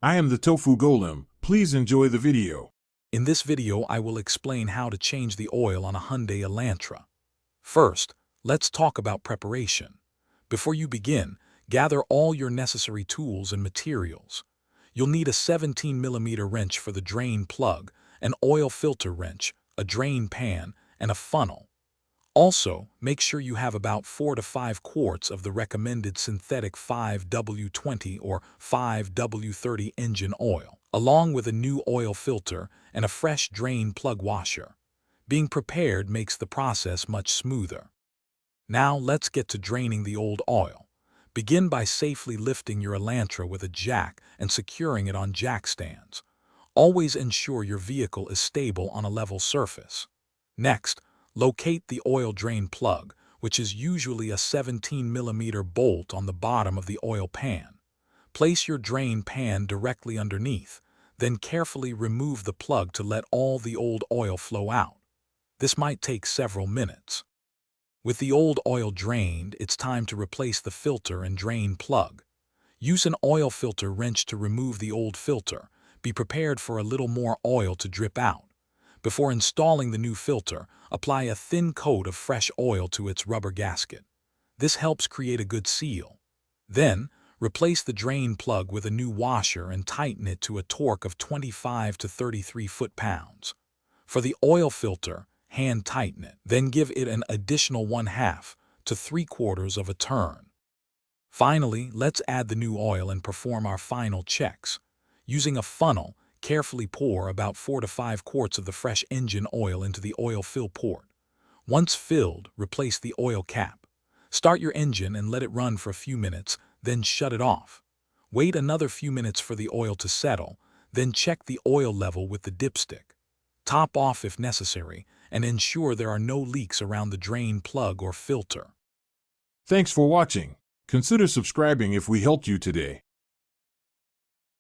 I am the Tofu Golem. Please enjoy the video. In this video, I will explain how to change the oil on a Hyundai Elantra. First, let's talk about preparation. Before you begin, gather all your necessary tools and materials. You'll need a 17mm wrench for the drain plug, an oil filter wrench, a drain pan, and a funnel. Also, make sure you have about 4 to 5 quarts of the recommended synthetic 5W20 or 5W30 engine oil, along with a new oil filter and a fresh drain plug washer. Being prepared makes the process much smoother. Now let's get to draining the old oil. Begin by safely lifting your Elantra with a jack and securing it on jack stands. Always ensure your vehicle is stable on a level surface. Next, locate the oil drain plug, which is usually a 17mm bolt on the bottom of the oil pan. Place your drain pan directly underneath, then carefully remove the plug to let all the old oil flow out. This might take several minutes. With the old oil drained, it's time to replace the filter and drain plug. Use an oil filter wrench to remove the old filter. Be prepared for a little more oil to drip out. Before installing the new filter, apply a thin coat of fresh oil to its rubber gasket. This helps create a good seal. Then, replace the drain plug with a new washer and tighten it to a torque of 25 to 33 foot-pounds. For the oil filter, hand tighten it, then give it an additional 1/2 to 3/4 of a turn. Finally, let's add the new oil and perform our final checks. Using a funnel, carefully pour about 4 to 5 quarts of the fresh engine oil into the oil fill port. Once filled, replace the oil cap. Start your engine and let it run for a few minutes, then shut it off. Wait another few minutes for the oil to settle, then check the oil level with the dipstick. Top off if necessary, and ensure there are no leaks around the drain plug or filter. Thanks for watching. Consider subscribing if we helped you today.